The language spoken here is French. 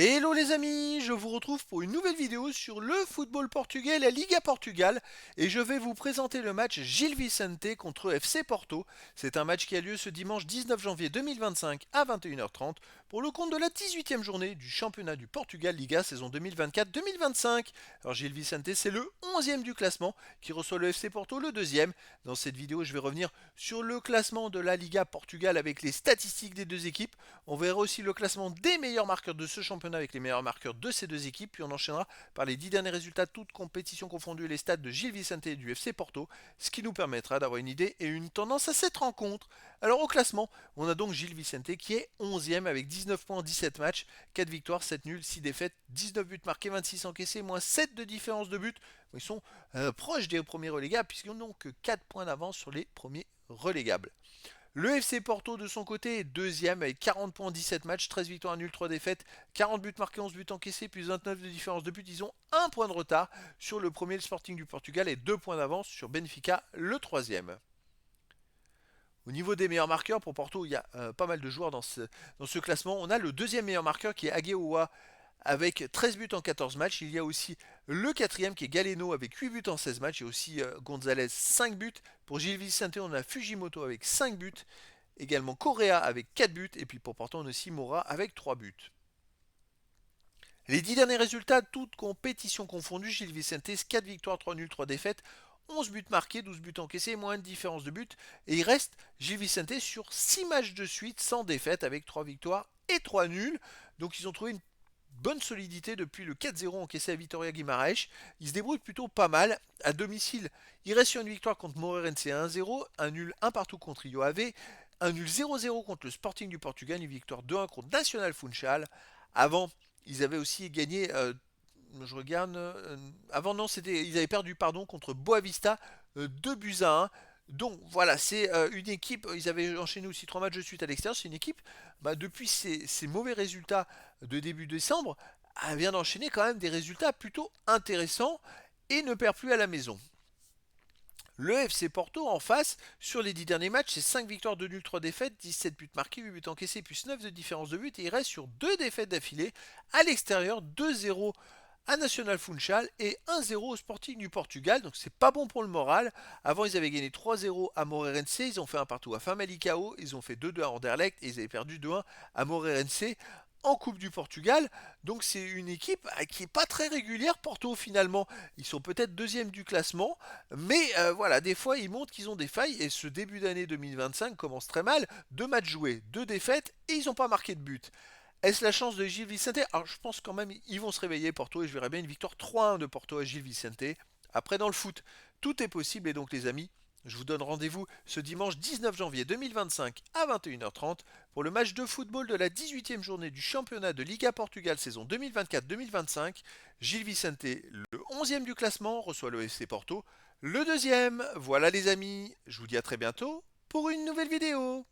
Hello les amis, je vous retrouve pour une nouvelle vidéo sur le football portugais, la Liga Portugal, et je vais vous présenter le match Gil Vicente contre FC Porto. C'est un match qui a lieu ce dimanche 19 janvier 2025 à 21h30 pour le compte de la 18e journée du championnat du Portugal Liga saison 2024-2025. Alors Gil Vicente, c'est le 11e du classement qui reçoit le FC Porto, le deuxième. Dans cette vidéo, je vais revenir sur le classement de la Liga Portugal avec les statistiques des deux équipes. On verra aussi le classement des meilleurs marqueurs de ce championnat avec les meilleurs marqueurs de ces deux équipes. Puis on enchaînera par les 10 derniers résultats, toutes compétitions confondues, et les stats de Gil Vicente et du FC Porto, ce qui nous permettra d'avoir une idée et une tendance à cette rencontre. Alors au classement, on a donc Gil Vicente qui est 11e avec 19 points en 17 matchs, 4 victoires, 7 nuls, 6 défaites, 19 buts marqués, 26 encaissés, moins 7 de différence de but. Ils sont proches des premiers relégables puisqu'ils n'ont que 4 points d'avance sur les premiers relégables. Le FC Porto de son côté est deuxième avec 40 points en 17 matchs, 13 victoires, 1 nul, 3 défaites, 40 buts marqués, 11 buts encaissés, plus 29 de différence de but. Ils ont un point de retard sur le premier, le Sporting du Portugal, et 2 points d'avance sur Benfica, le troisième. Au niveau des meilleurs marqueurs, pour Porto, il y a pas mal de joueurs dans ce classement. On a le deuxième meilleur marqueur qui est Agueoa avec 13 buts en 14 matchs. Il y a aussi le quatrième qui est Galeno avec 8 buts en 16 matchs. Et aussi Gonzalez 5 buts. Pour Gil Vicente, on a Fujimoto avec 5 buts. Également Correa avec 4 buts. Et puis pour Porto, on a aussi Mora avec 3 buts. Les 10 derniers résultats, toutes compétitions confondues, Gil Vicente, 4 victoires, 3 nuls, 3 défaites, 11 buts marqués, 12 buts encaissés, moins de différence de but. Et il reste Gil Vicente sur 6 matchs de suite sans défaite avec 3 victoires et 3 nuls. Donc ils ont trouvé une bonne solidité depuis le 4-0 encaissé à Vitória Guimarães. Ils se débrouillent plutôt pas mal. À domicile, il reste sur une victoire contre Moreirense 1-0, un nul 1 partout contre Rio Ave, un nul 0-0 contre le Sporting du Portugal, une victoire 2-1 contre National Funchal. Avant, ils avaient aussi gagné. Je regarde. Avant, non, ils avaient perdu pardon, contre Boavista 2 buts à 1. Donc voilà, c'est une équipe, ils avaient enchaîné aussi 3 matchs de suite à l'extérieur, c'est une équipe, depuis ces mauvais résultats de début décembre, elle vient d'enchaîner quand même des résultats plutôt intéressants et ne perd plus à la maison. Le FC Porto en face, sur les 10 derniers matchs, c'est 5 victoires, 2 nuls, 3 défaites, 17 buts marqués, 8 buts encaissés, plus 9 de différence de but, et il reste sur 2 défaites d'affilée à l'extérieur, 2-0 à National Funchal et 1-0 au Sporting du Portugal, donc c'est pas bon pour le moral. Avant ils avaient gagné 3-0 à Moreirense, ils ont fait un partout à Famalicão, ils ont fait 2-2 à Anderlecht et ils avaient perdu 2-1 à Moreirense en Coupe du Portugal. Donc c'est une équipe qui n'est pas très régulière, Porto finalement. Ils sont peut-être deuxième du classement, mais voilà, des fois ils montrent qu'ils ont des failles et ce début d'année 2025 commence très mal. 2 matchs joués, 2 défaites et ils n'ont pas marqué de but. Est-ce la chance de Gil Vicente? Alors je pense quand même ils vont se réveiller Porto et je verrai bien une victoire 3-1 de Porto à Gil Vicente. Après dans le foot, tout est possible et donc les amis, je vous donne rendez-vous ce dimanche 19 janvier 2025 à 21h30 pour le match de football de la 18e journée du championnat de Liga Portugal saison 2024-2025. Gil Vicente, le 11e du classement, reçoit le FC Porto, le deuxième. Voilà les amis, je vous dis à très bientôt pour une nouvelle vidéo.